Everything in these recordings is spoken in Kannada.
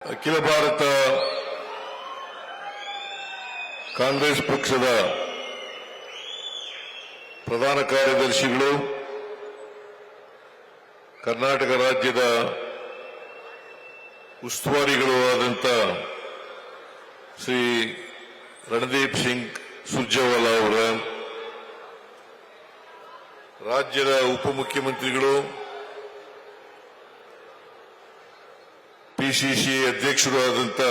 ಅಖಿಲ ಭಾರತ ಕಾಂಗ್ರೆಸ್ ಪಕ್ಷದ ಪ್ರಧಾನ ಕಾರ್ಯದರ್ಶಿಗಳು, ಕರ್ನಾಟಕ ರಾಜ್ಯದ ಉಸ್ತುವಾರಿಗಳು ಆದಂಥ ಶ್ರೀ ರಣದೀಪ್ ಸಿಂಗ್ ಸುರ್ಜೇವಾಲಾ ಅವರ, ರಾಜ್ಯದ ಉಪಮುಖ್ಯಮಂತ್ರಿಗಳು, ಪಿಸಿಸಿ ಅಧ್ಯಕ್ಷರು ಆದಂಥ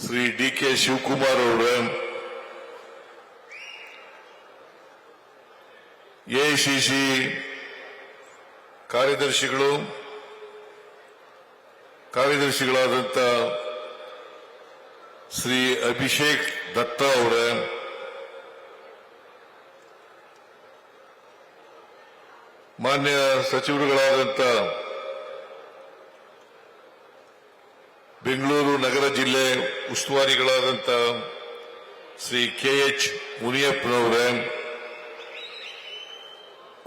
ಶ್ರೀ ಡಿ.ಕೆ. ಶಿವಕುಮಾರ್ ಅವರ, ಎಐಸಿಸಿ ಕಾರ್ಯದರ್ಶಿಗಳಾದಂಥ ಶ್ರೀ ಅಭಿಷೇಕ್ ದತ್ತಾ ಅವರ, ಮಾನ್ಯ ಸಚಿವರುಗಳಾದಂಥ ಬೆಂಗಳೂರು ನಗರ ಜಿಲ್ಲೆ ಉಸ್ತುವಾರಿಗಳಾದಂಥ ಶ್ರೀ ಕೆ.ಎಚ್. ಮುನಿಯಪ್ಪನವರ,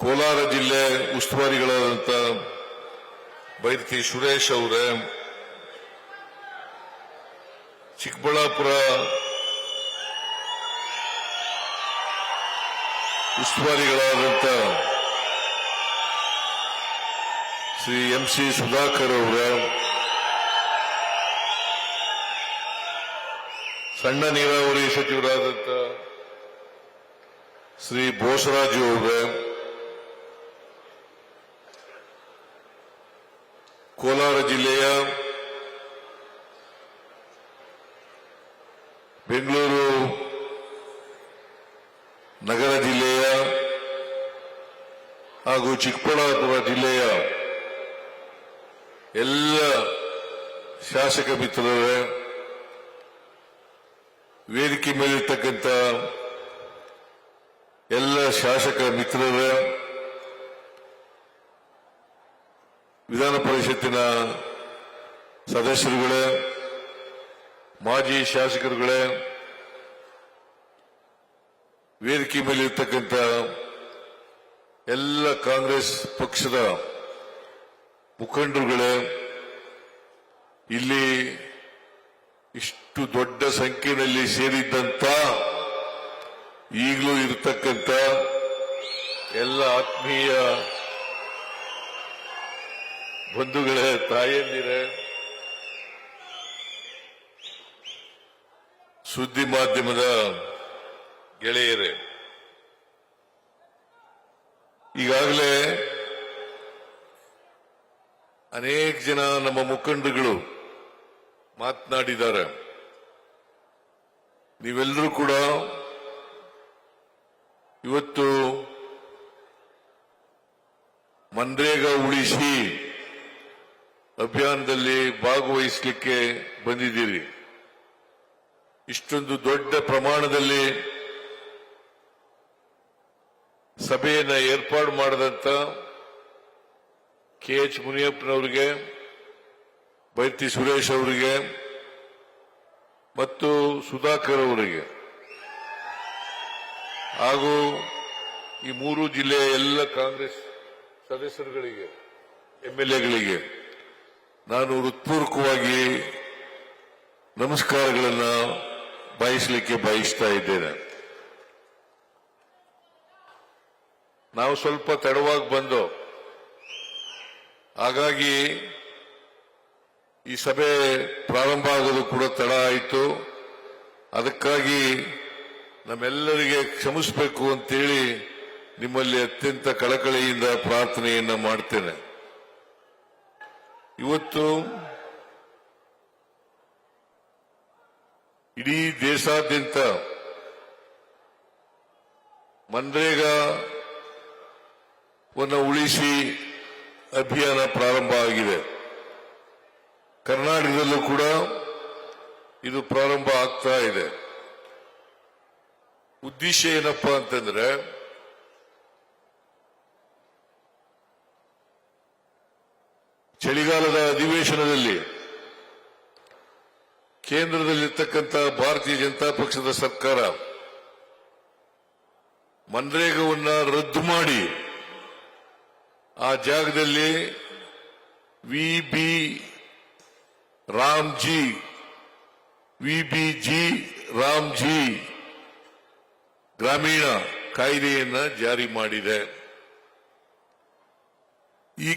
ಕೋಲಾರ ಜಿಲ್ಲೆ ಉಸ್ತುವಾರಿಗಳಾದಂಥ ಬೈರತಿ ಸುರೇಶ್ ಅವರ, ಚಿಕ್ಕಬಳ್ಳಾಪುರ ಉಸ್ತುವಾರಿಗಳಾದಂಥ ಶ್ರೀ ಎಂ.ಸಿ. ಸುಧಾಕರ್ ಅವರ, ಸಣ್ಣ ನೀರಾವರಿ ಸಚಿವರಾದಂಥ ಶ್ರೀ ಬೋಸರಾಜು ಅವರ, ಕೋಲಾರ ಜಿಲ್ಲೆಯ ಬೆಂಗಳೂರು ನಗರ ಜಿಲ್ಲೆಯ ಹಾಗೂ ಚಿಕ್ಕಬಳ್ಳಾಪುರ ಜಿಲ್ಲೆಯ ಎಲ್ಲ ಶಾಸಕ ಮಿತ್ರರೇ, ವೇದಿಕೆ ಮೇಲಿರ್ತಕ್ಕಂಥ ಎಲ್ಲ ಶಾಸಕ ಮಿತ್ರರೇ, ವಿಧಾನ ಪರಿಷತ್ತಿನ ಸದಸ್ಯರುಗಳೇ, ಮಾಜಿ ಶಾಸಕರುಗಳೇ, ವೇದಿಕೆ ಮೇಲಿರ್ತಕ್ಕಂಥ ಎಲ್ಲ ಕಾಂಗ್ರೆಸ್ ಪಕ್ಷದ ಮುಖಂಡರುಗಳೇ, ಇಲ್ಲಿ ಇಷ್ಟು ದೊಡ್ಡ ಸಂಖ್ಯೆಯಲ್ಲಿ ಸೇರಿದ್ದಂತ ಈಗಲೂ ಇರತಕ್ಕಂಥ ಎಲ್ಲ ಆತ್ಮೀಯ ಬಂಧುಗಳೇ, ತಾಯಂದಿರೇ, ಸುದ್ದಿ ಮಾಧ್ಯಮದ ಗೆಳೆಯರೇ, ಈಗಾಗಲೇ ಅನೇಕ ಜನ ನಮ್ಮ ಮುಖಂಡರುಗಳು ಮಾತನಾಡಿದ್ದಾರೆ. ನೀವೆಲ್ಲರೂ ಕೂಡ ಇವತ್ತು ಮನ್ರೇಗಾ ಉಳಿಸಿ ಅಭಿಯಾನದಲ್ಲಿ ಭಾಗವಹಿಸಲಿಕ್ಕೆ ಬಂದಿದ್ದೀರಿ. ಇಷ್ಟೊಂದು ದೊಡ್ಡ ಪ್ರಮಾಣದಲ್ಲಿ ಸಭೆಯನ್ನು ಏರ್ಪಾಡು ಮಾಡಿದಂತ ಕೆ.ಎಚ್. ಮುನಿಯಪ್ಪನವರಿಗೆ, ಬೈರತಿ ಸುರೇಶ್ ಅವರಿಗೆ ಮತ್ತು ಸುಧಾಕರ್ ಅವರಿಗೆ ಹಾಗೂ ಈ ಮೂರು ಜಿಲ್ಲೆಯ ಎಲ್ಲ ಕಾಂಗ್ರೆಸ್ ಸದಸ್ಯರುಗಳಿಗೆ, ಎಂಎಲ್ಎಗಳಿಗೆ ನಾನು ಹೃತ್ಪೂರ್ವಕವಾಗಿ ನಮಸ್ಕಾರಗಳನ್ನು ಬಯಸ್ತಾ ಇದ್ದೇನೆ. ನಾವು ಸ್ವಲ್ಪ ತಡವಾಗಿ ಬಂದು, ಹಾಗಾಗಿ ಈ ಸಭೆ ಪ್ರಾರಂಭ ಆಗೋದು ಕೂಡ ತಡ ಆಯಿತು. ಅದಕ್ಕಾಗಿ ನಮ್ಮೆಲ್ಲರಿಗೆ ಕ್ಷಮಿಸಬೇಕು ಅಂತೇಳಿ ನಿಮ್ಮಲ್ಲಿ ಅತ್ಯಂತ ಕಳಕಳಿಯಿಂದ ಪ್ರಾರ್ಥನೆಯನ್ನ ಮಾಡ್ತೇನೆ. ಇವತ್ತು ಇಡೀ ದೇಶಾದ್ಯಂತ ಮನ್ರೇಗಾವನ್ನು ಉಳಿಸಿ ಅಭಿಯಾನ ಪ್ರಾರಂಭ ಆಗಿದೆ. ಕರ್ನಾಟಕದಲ್ಲೂ ಕೂಡ ಇದು ಪ್ರಾರಂಭ ಆಗ್ತಾ ಇದೆ. ಉದ್ದೇಶ ಏನಪ್ಪಾ ಅಂತಂದ್ರೆ, ಚಳಿಗಾಲದ ಅಧಿವೇಶನದಲ್ಲಿ ಕೇಂದ್ರದಲ್ಲಿರ್ತಕ್ಕಂಥ ಭಾರತೀಯ ಜನತಾ ಪಕ್ಷದ ಸರ್ಕಾರ ಮನ್ರೇಗಾವನ್ನು ರದ್ದು ಮಾಡಿ ಆ ಜಾಗದಲ್ಲಿ ರಾಮ್ಜಿ ವಿಬಿಜಿ ರಾಮ್ಜಿ ಗ್ರಾಮೀಣ ಕಾಯ್ದೆಯನ್ನ ಜಾರಿ ಮಾಡಿದೆ. ಈ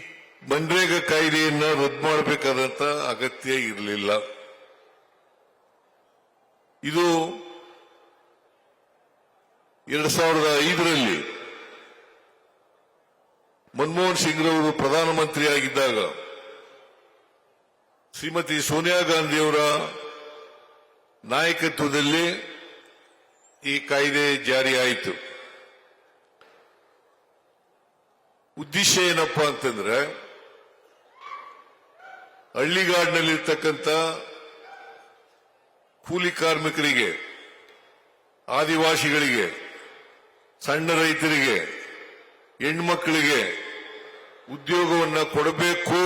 ಮನ್ರೇಗಾ ಕಾಯ್ದೆಯನ್ನ ರದ್ದು ಮಾಡಬೇಕಾದಂತ ಅಗತ್ಯ ಇರಲಿಲ್ಲ. ಇದು 2005ರಲ್ಲಿ ಮನಮೋಹನ್ ಸಿಂಗ್ ರವರು ಪ್ರಧಾನಮಂತ್ರಿಯಾಗಿದ್ದಾಗ ಶ್ರೀಮತಿ ಸೋನಿಯಾ ಗಾಂಧಿಯವರ ನಾಯಕತ್ವದಲ್ಲಿ ಈ ಕಾಯ್ದೆ ಜಾರಿಯಾಯಿತು. ಉದ್ದೇಶ ಏನಪ್ಪಾ ಅಂತಂದ್ರೆ ಹಳ್ಳಿಗಾಡಿನಲ್ಲಿರ್ತಕ್ಕಂಥ ಕೂಲಿ ಕಾರ್ಮಿಕರಿಗೆ, ಆದಿವಾಸಿಗಳಿಗೆ, ಸಣ್ಣ ರೈತರಿಗೆ, ಹೆಣ್ಮಕ್ಕಳಿಗೆ ಉದ್ಯೋಗವನ್ನು ಕೊಡಬೇಕು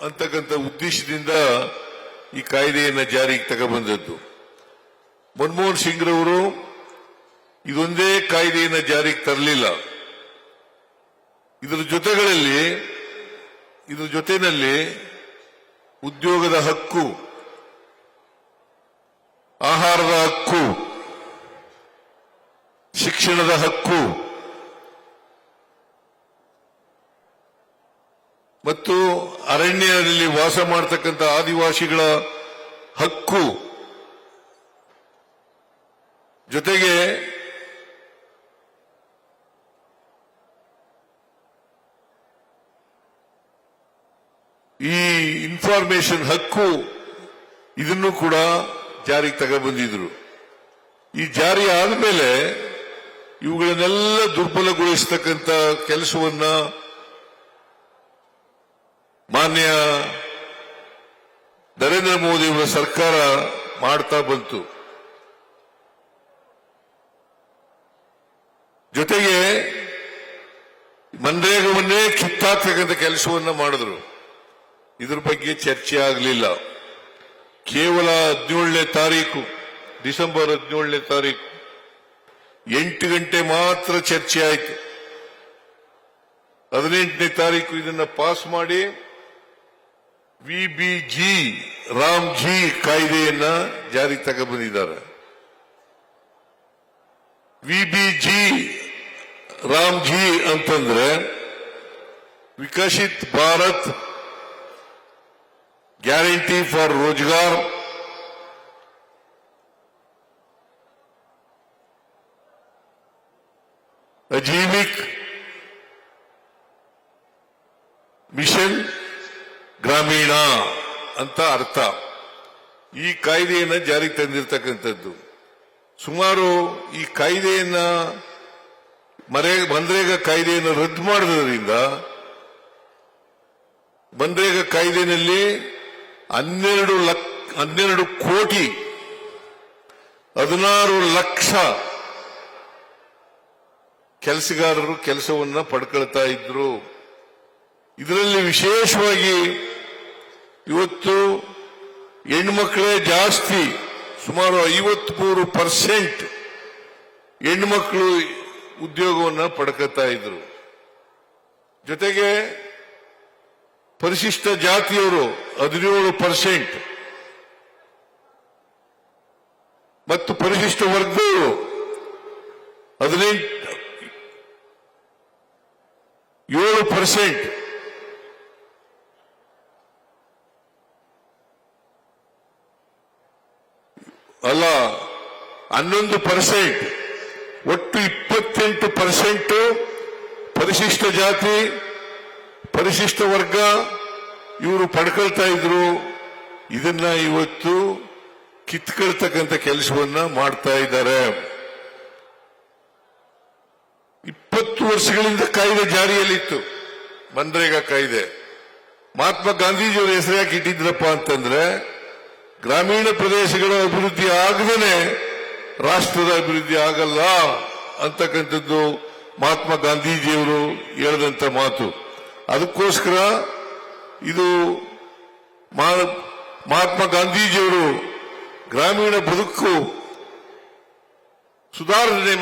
ಅಂತಕ್ಕಂಥ ಉದ್ದೇಶದಿಂದ ಈ ಕಾಯ್ದೆಯನ್ನು ಜಾರಿಗೆ ತಗೊಬಂದದ್ದು. ಮನಮೋಹನ್ ಸಿಂಗ್ ರವರು ಇದೊಂದೇ ಕಾಯ್ದೆಯನ್ನು ಜಾರಿಗೆ ತರಲಿಲ್ಲ. ಇದರ ಜೊತೆಯಲ್ಲಿ ಉದ್ಯೋಗದ ಹಕ್ಕು, ಆಹಾರದ ಹಕ್ಕು, ಶಿಕ್ಷಣದ ಹಕ್ಕು ಮತ್ತು ಅರಣ್ಯದಲ್ಲಿ ವಾಸ ಮಾಡತಕ್ಕಂಥ ಆದಿವಾಸಿಗಳ ಹಕ್ಕು, ಜೊತೆಗೆ ಈ ಇನ್ಫಾರ್ಮೇಶನ್ ಹಕ್ಕು ಇದನ್ನು ಕೂಡ ಜಾರಿಗೆ ತಗೊಬಂದಿದ್ರು. ಈ ಜಾರಿ ಆದಮೇಲೆ ಇವುಗಳನ್ನೆಲ್ಲ ದುರ್ಬಲಗೊಳಿಸತಕ್ಕಂಥ ಕೆಲಸವನ್ನ ಮಾನ್ಯ ನರೇಂದ್ರ ಮೋದಿಯವರ ಸರ್ಕಾರ ಮಾಡ್ತಾ ಬಂತು. ಜೊತೆಗೆ ಮನ್ರೇಗಾವನ್ನೇ ಕಿತ್ತಾಕ್ತಕ್ಕಂಥ ಕೆಲಸವನ್ನ ಮಾಡಿದ್ರು. ಇದ್ರ ಬಗ್ಗೆ ಚರ್ಚೆ ಆಗಲಿಲ್ಲ. ಕೇವಲ 17ನೇ ತಾರೀಕು, ಡಿಸೆಂಬರ್ 17ನೇ ತಾರೀಕು 8 ಗಂಟೆ ಮಾತ್ರ ಚರ್ಚೆ ಆಯಿತು. 18ನೇ ತಾರೀಕು ಇದನ್ನ ಪಾಸ್ ಮಾಡಿ ವಿಬಿಜಿ ರಾಮ್ಜಿ ಕಾಯ್ದೆಯನ್ನ ಜಾರಿಗೆ ತಗೊಬಂದಿದ್ದಾರೆ. ವಿಬಿಜಿ ರಾಮ್ಜಿ ಅಂತಂದ್ರೆ Viksit Bharat guarantee for Rozgar, Ajeevika mission Gramin ಅಂತ ಅರ್ಥ. ಈ ಕಾಯ್ದೆಯನ್ನು ಜಾರಿಗೆ ತಂದಿರತಕ್ಕಂಥದ್ದು. ಸುಮಾರು ಈ ಕಾಯ್ದೆಯನ್ನ ಮನ್ರೇಗಾ ಕಾಯ್ದೆಯನ್ನು ರದ್ದು ಮಾಡೋದ್ರಿಂದ ಮನ್ರೇಗಾ ಕಾಯ್ದೆಯಲ್ಲಿ 12 ಕೋಟಿ 16 ಲಕ್ಷ ಕೆಲಸಗಾರರು ಕೆಲಸವನ್ನ ಪಡ್ಕೊಳ್ತಾ ಇದ್ರು. ಇದರಲ್ಲಿ ವಿಶೇಷವಾಗಿ ಇವತ್ತು ಹೆಣ್ಮಕ್ಳೇ ಜಾಸ್ತಿ, ಸುಮಾರು 53% ಹೆಣ್ಮಕ್ಳು ಉದ್ಯೋಗವನ್ನ ಪಡ್ಕೊತಾ ಇದ್ರು. ಜೊತೆಗೆ ಪರಿಶಿಷ್ಟ ಜಾತಿಯವರು 17% ಮತ್ತು ಪರಿಶಿಷ್ಟ ವರ್ಗದವರು 7%. ಅಲ್ಲ, 11%. ಒಟ್ಟು 28% ಪರಿಶಿಷ್ಟ ಜಾತಿ, ಪರಿಶಿಷ್ಟ ವರ್ಗ ಇವರು ಪಡ್ಕೊಳ್ತಾ ಇದ್ರು. ಇದನ್ನ ಇವತ್ತು ಕಿತ್ಕೊಳ್ತಕ್ಕಂಥ ಕೆಲಸವನ್ನ ಮಾಡ್ತಾ ಇದ್ದಾರೆ. 20 ವರ್ಷಗಳಿಂದ ಕಾಯ್ದೆ ಜಾರಿಯಲ್ಲಿತ್ತು, ಮನ್ರೇಗಾ ಕಾಯ್ದೆ. ಮಹಾತ್ಮ ಗಾಂಧೀಜಿಯವರ ಹೆಸರು ಯಾಕೆ ಇಟ್ಟಿದ್ರಪ್ಪ ಅಂತಂದ್ರೆ, ಗ್ರಾಮೀಣ ಪ್ರದೇಶಗಳ ಅಭಿವೃದ್ಧಿ ಆಗದೇನೆ ರಾಷ್ಟ್ರದ ಅಭಿವೃದ್ಧಿ ಆಗಲ್ಲ ಅಂತಕ್ಕಂಥದ್ದು ಮಹಾತ್ಮ ಗಾಂಧೀಜಿಯವರು ಹೇಳಿದಂತ ಮಾತು. ಅದಕ್ಕೋಸ್ಕರ ಇದು ಮಹಾತ್ಮ ಗಾಂಧೀಜಿಯವರು ಗ್ರಾಮೀಣ ಬದುಕು ಸುಧಾರಣೆ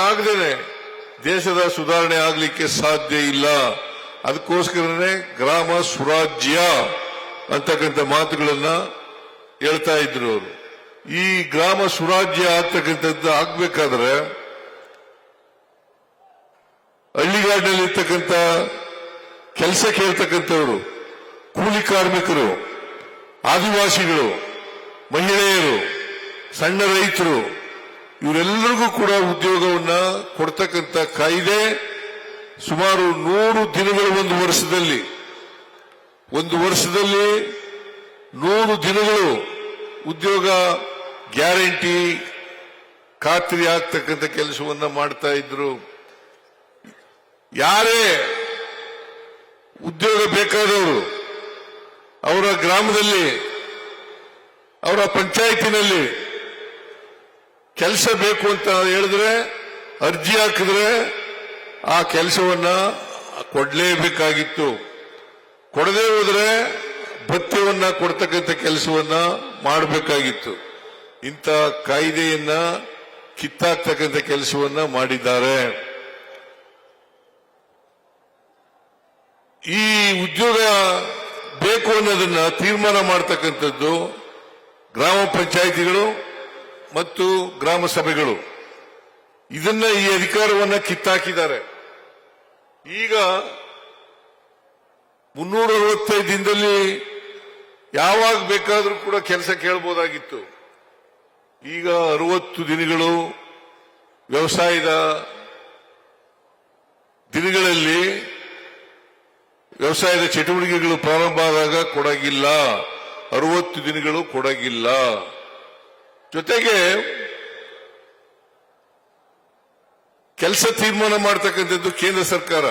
ಆಗದೇನೆ ದೇಶದ ಸುಧಾರಣೆ ಆಗಲಿಕ್ಕೆ ಸಾಧ್ಯ ಇಲ್ಲ. ಅದಕ್ಕೋಸ್ಕರನೇ ಗ್ರಾಮ ಸ್ವರಾಜ್ಯ ಅಂತಕ್ಕಂಥ ಮಾತುಗಳನ್ನ ಹೇಳ್ತಾ ಇದ್ರು ಅವರು. ಈ ಗ್ರಾಮ ಸುರಾಜ್ಯ ಆಗ್ತಕ್ಕಂಥದ್ದು ಆಗ್ಬೇಕಾದ್ರೆ ಹಳ್ಳಿಗಾಡಿನಲ್ಲಿ ಇರ್ತಕ್ಕಂಥ ಕೆಲಸ ಕೇಳ್ತಕ್ಕಂಥವ್ರು, ಕೂಲಿ ಕಾರ್ಮಿಕರು, ಆದಿವಾಸಿಗಳು, ಮಹಿಳೆಯರು, ಸಣ್ಣ ರೈತರು, ಇವರೆಲ್ಲರಿಗೂ ಕೂಡ ಉದ್ಯೋಗವನ್ನ ಕೊಡ್ತಕ್ಕಂಥ ಕಾಯ್ದೆ ಸುಮಾರು 100 ದಿನಗಳು ಒಂದು ವರ್ಷದಲ್ಲಿ 100 ದಿನಗಳು ಉದ್ಯೋಗ ಗ್ಯಾರಂಟಿ ಖಾತ್ರಿ ಆಗ್ತಕ್ಕಂಥ ಕೆಲಸವನ್ನ ಮಾಡ್ತಾ ಇದ್ರು. ಯಾರೇ ಉದ್ಯೋಗ ಬೇಕಾದವರು ಅವರ ಗ್ರಾಮದಲ್ಲಿ, ಅವರ ಪಂಚಾಯಿತಿನಲ್ಲಿ ಕೆಲಸ ಬೇಕು ಅಂತ ಹೇಳಿದ್ರೆ, ಅರ್ಜಿ ಹಾಕಿದ್ರೆ ಆ ಕೆಲಸವನ್ನ ಕೊಡಲೇಬೇಕಾಗಿತ್ತು. ಕೊಡದೇ ಹೋದ್ರೆ ಭತ್ಯವನ್ನ ಕೊಡ್ತಕ್ಕಂಥ ಕೆಲಸವನ್ನ ಮಾಡಬೇಕಾಗಿತ್ತು. ಇಂಥ ಕಾಯ್ದೆಯನ್ನ ಕಿತ್ತಾಕ್ತಕ್ಕಂಥ ಕೆಲಸವನ್ನ ಮಾಡಿದ್ದಾರೆ. ಈ ಉದ್ಯೋಗ ಬೇಕು ಅನ್ನೋದನ್ನ ತೀರ್ಮಾನ ಮಾಡತಕ್ಕಂಥದ್ದು ಗ್ರಾಮ ಪಂಚಾಯಿತಿಗಳು ಮತ್ತು ಗ್ರಾಮ ಸಭೆಗಳು. ಇದನ್ನ ಈ ಅಧಿಕಾರವನ್ನ ಕಿತ್ತಾಕಿದ್ದಾರೆ. ಈಗ 365 ದಿನದಲ್ಲಿ ಯಾವಾಗ ಬೇಕಾದರೂ ಕೂಡ ಕೆಲಸ ಕೇಳಬಹುದಾಗಿತ್ತು. ಈಗ 60 ದಿನಗಳು ವ್ಯವಸಾಯದ ದಿನಗಳಲ್ಲಿ ವ್ಯವಸಾಯದ ಚಟುವಟಿಕೆಗಳು ಪ್ರಾರಂಭ ಆದಾಗ ಕೊಡಗಿಲ್ಲ, 60 ದಿನಗಳು ಕೊಡಗಿಲ್ಲ. ಜೊತೆಗೆ ಕೆಲಸ ತೀರ್ಮಾನ ಮಾಡತಕ್ಕಂಥದ್ದು ಕೇಂದ್ರ ಸರ್ಕಾರ.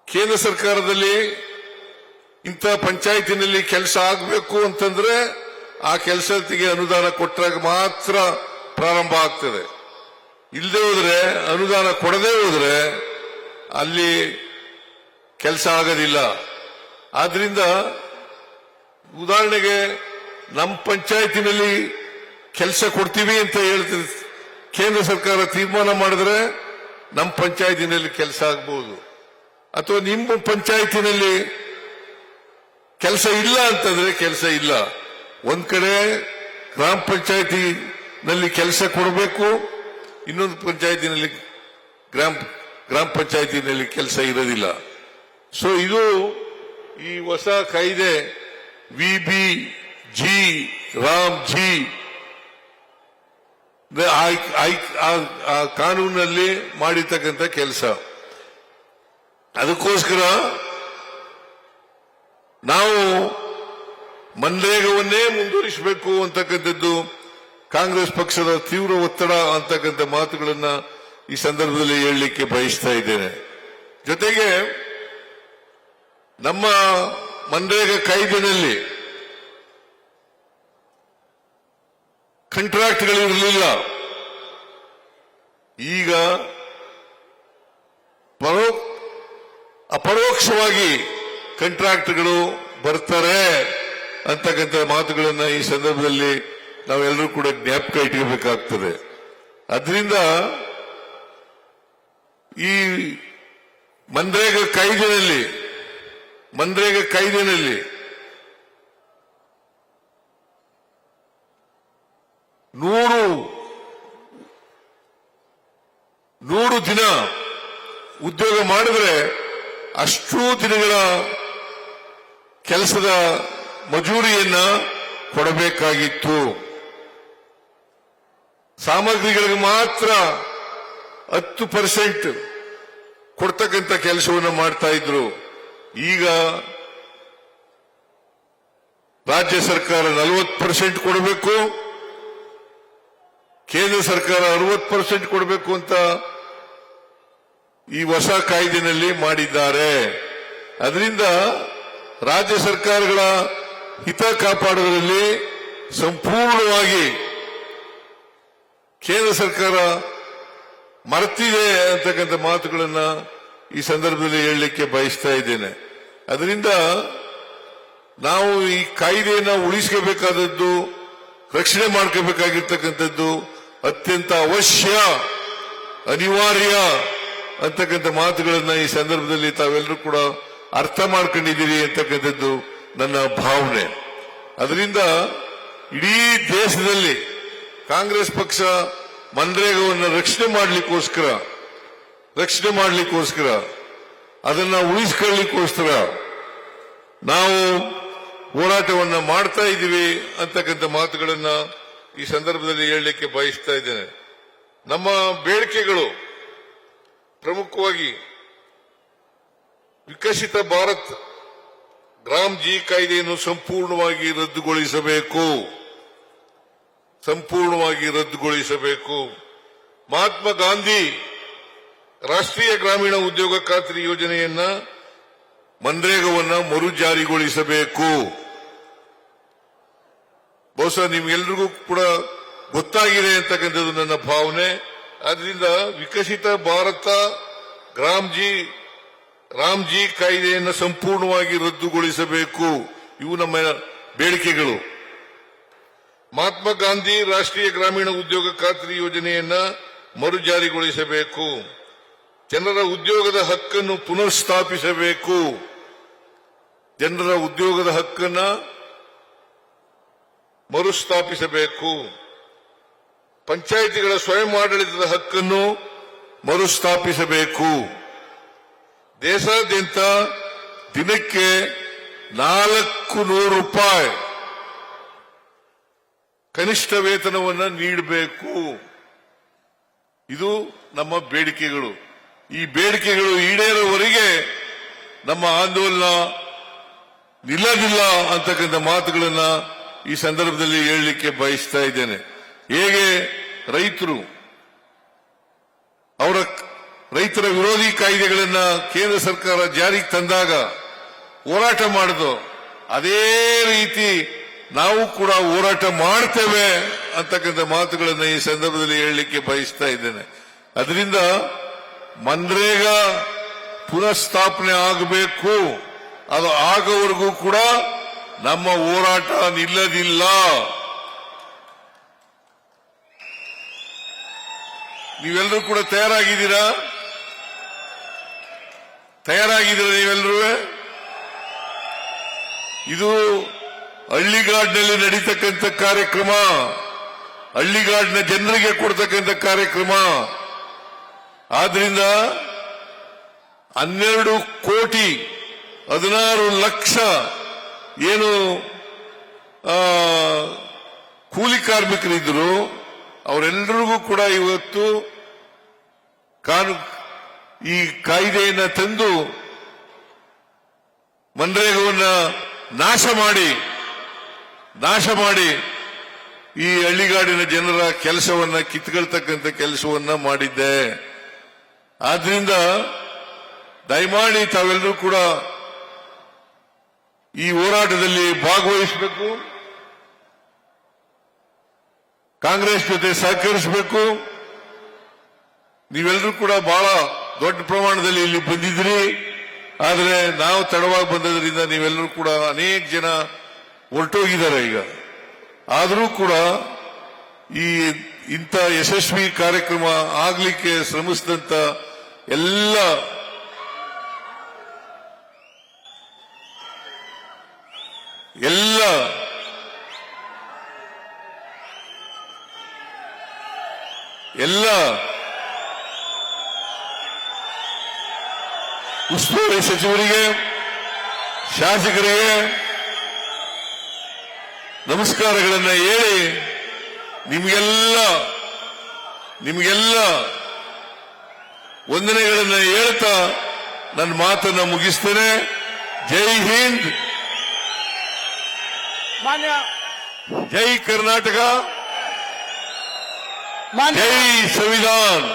ಕೇಂದ್ರ ಸರ್ಕಾರದಲ್ಲಿ ಇಂಥ ಪಂಚಾಯತಿನಲ್ಲಿ ಕೆಲಸ ಆಗಬೇಕು ಅಂತಂದ್ರೆ ಆ ಕೆಲಸಕ್ಕೆ ಅನುದಾನ ಕೊಟ್ಟಾಗ ಮಾತ್ರ ಪ್ರಾರಂಭ ಆಗ್ತದೆ. ಇಲ್ಲದೆ ಹೋದ್ರೆ, ಅನುದಾನ ಕೊಡದೇ ಹೋದ್ರೆ ಅಲ್ಲಿ ಕೆಲಸ ಆಗೋದಿಲ್ಲ. ಆದ್ರಿಂದ ಉದಾಹರಣೆಗೆ ನಮ್ಮ ಪಂಚಾಯತಿನಲ್ಲಿ ಕೆಲಸ ಕೊಡ್ತೀವಿ ಅಂತ ಹೇಳ್ತೀವಿ, ಕೇಂದ್ರ ಸರ್ಕಾರ ತೀರ್ಮಾನ ಮಾಡಿದ್ರೆ ನಮ್ಮ ಪಂಚಾಯತಿನಲ್ಲಿ ಕೆಲಸ ಆಗಬಹುದು. ಅಥವಾ ನಿಮ್ಮ ಪಂಚಾಯತಿನಲ್ಲಿ ಕೆಲಸ ಇಲ್ಲ ಅಂತಂದ್ರೆ ಕೆಲಸ ಇಲ್ಲ. ಒಂದ್ ಕಡೆ ಗ್ರಾಮ ಪಂಚಾಯತಿನಲ್ಲಿ ಕೆಲಸ ಕೊಡಬೇಕು, ಇನ್ನೊಂದು ಪಂಚಾಯತಿನಲ್ಲಿ ಗ್ರಾಮ ಪಂಚಾಯತಿನಲ್ಲಿ ಕೆಲಸ ಇರೋದಿಲ್ಲ. ಸೊ ಇದು ಈ ಹೊಸ ಕಾಯ್ದೆ VBG ರಾಮ್ ಜಿ ಆ ಕಾನೂನಲ್ಲಿ ಮಾಡಿರ್ತಕ್ಕಂಥ ಕೆಲಸ. ಅದಕ್ಕೋಸ್ಕರ ನಾವು ಮನ್ರೇಗವನ್ನೇ ಮುಂದುವರಿಸಬೇಕು ಅಂತಕ್ಕಂಥದ್ದು ಕಾಂಗ್ರೆಸ್ ಪಕ್ಷದ ತೀವ್ರ ಒತ್ತಡ ಅಂತಕ್ಕಂಥ ಮಾತುಗಳನ್ನ ಈ ಸಂದರ್ಭದಲ್ಲಿ ಹೇಳಲಿಕ್ಕೆ ಬಯಸ್ತಾ ಇದ್ದೇನೆ. ಜೊತೆಗೆ ನಮ್ಮ ಮನ್ರೇಗಾ ಕಾಯ್ದೆನಲ್ಲಿ ಕಾಂಟ್ರಾಕ್ಟ್ಗಳಿರಲಿಲ್ಲ. ಈಗ ಅಪರೋಕ್ಷವಾಗಿ ಕಾಂಟ್ರಾಕ್ಟ್ಗಳು ಬರ್ತಾರೆ ಅಂತಕ್ಕಂಥ ಮಾತುಗಳನ್ನ ಈ ಸಂದರ್ಭದಲ್ಲಿ ನಾವೆಲ್ಲರೂ ಕೂಡ ಜ್ಞಾಪಕ ಇಟ್ಕೋಬೇಕಾಗ್ತದೆ. ಅದರಿಂದ ಈ ಮನ್ರೇಗಾ ಕಾಯ್ದೆನಲ್ಲಿ 100 ದಿನ ಉದ್ಯೋಗ ಮಾಡಿದ್ರೆ ಅಷ್ಟು ದಿನಗಳ ಕೆಲಸದ ಮಜೂರಿಯನ್ನ ಕೊಡಬೇಕಾಗಿತ್ತು. ಸಾಮಗ್ರಿಗಳಿಗೆ ಮಾತ್ರ 10% ಕೊಡ್ತಕ್ಕಂಥ ಕೆಲಸವನ್ನು ಮಾಡ್ತಾ ಇದ್ರು. ಈಗ ರಾಜ್ಯ ಸರ್ಕಾರ 40% ಕೊಡಬೇಕು, ಕೇಂದ್ರ ಸರ್ಕಾರ 60% ಕೊಡಬೇಕು ಅಂತ ಈ ಹೊಸ ಕಾಯ್ದೆನಲ್ಲಿ ಮಾಡಿದ್ದಾರೆ. ಅದರಿಂದ ರಾಜ್ಯ ಸರ್ಕಾರಗಳ ಹಿತ ಕಾಪಾಡುವುದರಲ್ಲಿ ಸಂಪೂರ್ಣವಾಗಿ ಕೇಂದ್ರ ಸರ್ಕಾರ ಮರೆತಿದೆ ಅಂತಕ್ಕಂಥ ಮಾತುಗಳನ್ನ ಈ ಸಂದರ್ಭದಲ್ಲಿ ಹೇಳಲಿಕ್ಕೆ ಬಯಸ್ತಾ ಇದ್ದೇನೆ. ಅದರಿಂದ ನಾವು ಈ ಕಾಯ್ದೆಯನ್ನು ಉಳಿಸಬೇಕಾದದ್ದು, ರಕ್ಷಣೆ ಮಾಡ್ಕೋಬೇಕಾಗಿರ್ತಕ್ಕಂಥದ್ದು ಅತ್ಯಂತ ಅವಶ್ಯ, ಅನಿವಾರ್ಯ ಅಂತಕ್ಕಂಥ ಮಾತುಗಳನ್ನ ಈ ಸಂದರ್ಭದಲ್ಲಿ ತಾವೆಲ್ಲರೂ ಕೂಡ ಅರ್ಥ ಮಾಡ್ಕೊಂಡಿದ್ದೀರಿ ಅಂತಕ್ಕಂಥದ್ದು ನನ್ನ ಭಾವನೆ. ಅದರಿಂದ ಇಡೀ ದೇಶದಲ್ಲಿ ಕಾಂಗ್ರೆಸ್ ಪಕ್ಷ ಮನ್ರೇಗಾವನ್ನು ರಕ್ಷಣೆ ಮಾಡಲಿಕ್ಕೋಸ್ಕರ ಅದನ್ನ ಉಳಿಸ್ಕೊಳ್ಳಿಕ್ಕೋಸ್ಕರ ನಾವು ಹೋರಾಟವನ್ನ ಮಾಡ್ತಾ ಇದ್ದೀವಿ ಅಂತಕ್ಕಂಥ ಮಾತುಗಳನ್ನ ಈ ಸಂದರ್ಭದಲ್ಲಿ ಹೇಳಲಿಕ್ಕೆ ಬಯಸ್ತಾ ಇದ್ದೇನೆ. ನಮ್ಮ ಬೇಡಿಕೆಗಳು ಪ್ರಮುಖವಾಗಿ ವಿಕಸಿತ ಭಾರತ್ ಗ್ರಾಮ್ ಜಿ ಕಾಯ್ದೆಯನ್ನು ಸಂಪೂರ್ಣವಾಗಿ ರದ್ದುಗೊಳಿಸಬೇಕು. ಮಹಾತ್ಮ ಗಾಂಧಿ ರಾಷ್ಟ್ರೀಯ ಗ್ರಾಮೀಣ ಉದ್ಯೋಗ ಖಾತ್ರಿ ಯೋಜನೆಯನ್ನ ಮನ್ರೇಗಾವನ್ನ ಮರು ಜಾರಿಗೊಳಿಸಬೇಕು. ಬಹುಶಃ ನಿಮ್ಗೆಲ್ರಿಗೂ ಕೂಡ ಗೊತ್ತಾಗಿದೆ ಅಂತಕ್ಕಂಥದ್ದು ನನ್ನ ಭಾವನೆ. ಆದ್ರಿಂದ ವಿಕಸಿತ ಭಾರತ ರಾಮ್ ಜಿ ಕಾಯ್ದೆಯನ್ನು ಸಂಪೂರ್ಣವಾಗಿ ರದ್ದುಗೊಳಿಸಬೇಕು. ಇವು ನಮ್ಮ ಬೇಡಿಕೆಗಳು. ಮಹಾತ್ಮ ಗಾಂಧಿ ರಾಷ್ಟ್ರೀಯ ಗ್ರಾಮೀಣ ಉದ್ಯೋಗ ಖಾತ್ರಿ ಯೋಜನೆಯನ್ನ ಮರು ಜಾರಿಗೊಳಿಸಬೇಕು. ಜನರ ಉದ್ಯೋಗದ ಹಕ್ಕನ್ನು ಪುನಃಸ್ಥಾಪಿಸಬೇಕು. ಮರುಸ್ಥಾಪಿಸಬೇಕು. ಪಂಚಾಯಿತಿಗಳ ಸ್ವಯಂ ಆಡಳಿತದ ಹಕ್ಕನ್ನು ಮರುಸ್ಥಾಪಿಸಬೇಕು. ದೇಶಾದ್ಯಂತ ದಿನಕ್ಕೆ 400 ರೂಪಾಯಿ ಕನಿಷ್ಠ ವೇತನವನ್ನು ನೀಡಬೇಕು. ಇದು ನಮ್ಮ ಬೇಡಿಕೆಗಳು. ಈ ಬೇಡಿಕೆಗಳು ಈಡೇರುವವರೆಗೆ ನಮ್ಮ ಆಂದೋಲನ ನಿಲ್ಲದಿಲ್ಲ ಅಂತಕ್ಕಂಥ ಮಾತುಗಳನ್ನ ಈ ಸಂದರ್ಭದಲ್ಲಿ ಹೇಳಲಿಕ್ಕೆ ಬಯಸ್ತಾ ಇದ್ದೇನೆ. ಹೇಗೆ ರೈತರ ವಿರೋಧಿ ಕಾಯ್ದೆಗಳನ್ನ ಕೇಂದ್ರ ಸರ್ಕಾರ ಜಾರಿಗೆ ತಂದಾಗ ಹೋರಾಟ ಮಾಡಿದ್ರು, ಅದೇ ರೀತಿ ನಾವು ಕೂಡ ಹೋರಾಟ ಮಾಡ್ತೇವೆ ಅಂತಕ್ಕಂಥ ಮಾತುಗಳನ್ನು ಈ ಸಂದರ್ಭದಲ್ಲಿ ಹೇಳಲಿಕ್ಕೆ ಬಯಸ್ತಾ ಇದ್ದೇನೆ. ಅದರಿಂದ ಮನ್ರೇಗಾ ಪುನಃಸ್ಥಾಪನೆ ಆಗಬೇಕು. ಅದು ಆಗೋವರೆಗೂ ಕೂಡ ನಮ್ಮ ಹೋರಾಟ ನಿಲ್ಲದಿಲ್ಲ. ನೀವೆಲ್ಲರೂ ಕೂಡ ತಯಾರಾಗಿದ್ದೀರಾ ನೀವೆಲ್ಲರೂ? ಇದು ಹಳ್ಳಿಗಾಡಿನಲ್ಲಿ ನಡೀತಕ್ಕಂಥ ಕಾರ್ಯಕ್ರಮ, ಹಳ್ಳಿಗಾಡಿನ ಜನರಿಗೆ ಕೊಡ್ತಕ್ಕಂಥ ಕಾರ್ಯಕ್ರಮ. ಆದ್ರಿಂದ 12 ಕೋಟಿ 16 ಲಕ್ಷ ಏನು ಕೂಲಿ ಕಾರ್ಮಿಕರಿದ್ರು ಅವರೆಲ್ಲರಿಗೂ ಕೂಡ ಇವತ್ತು ಈ ಕಾಯ್ದೆಯನ್ನ ತಂದು ಮನ್ರೇಗಾವನ್ನ ನಾಶ ಮಾಡಿ ಈ ಹಳ್ಳಿಗಾಡಿನ ಜನರ ಕೆಲಸವನ್ನ ಕಿತ್ಕೊಳ್ತಕ್ಕಂಥ ಕೆಲಸವನ್ನ ಮಾಡಿದ್ದೆ. ಆದ್ರಿಂದ ದಯಮಾಡಿ ತಾವೆಲ್ಲರೂ ಕೂಡ ಈ ಹೋರಾಟದಲ್ಲಿ ಭಾಗವಹಿಸಬೇಕು, ಕಾಂಗ್ರೆಸ್ ಜೊತೆ ಸಹಕರಿಸಬೇಕು. ನೀವೆಲ್ಲರೂ ಕೂಡ ಬಹಳ ದೊಡ್ಡ ಪ್ರಮಾಣದಲ್ಲಿ ಇಲ್ಲಿ ಬಂದಿದ್ರಿ. ಆದರೆ ನಾವು ತಡವಾಗಿ ಬಂದದ್ರಿಂದ ನೀವೆಲ್ಲರೂ ಕೂಡ ಅನೇಕ ಜನ ಹೊರಟೋಗಿದ್ದಾರೆ ಈಗ. ಆದರೂ ಕೂಡ ಇಂಥ ಯಶಸ್ವಿ ಕಾರ್ಯಕ್ರಮ ಆಗ್ಲಿಕ್ಕೆ ಶ್ರಮಿಸಿದಂತ ಎಲ್ಲ ಉಸ್ತುವಾರಿ ಸಚಿವರಿಗೆ, ಶಾಸಕರಿಗೆ ನಮಸ್ಕಾರಗಳನ್ನ ಹೇಳಿ ನಿಮಗೆಲ್ಲ ವಂದನೆಗಳನ್ನ ಹೇಳ್ತಾ ನನ್ನ ಮಾತನ್ನ ಮುಗಿಸ್ತೇನೆ. ಜೈ ಹಿಂದ್, ಜೈ ಕರ್ನಾಟಕ, ಜೈ ಸಂವಿಧಾನ್.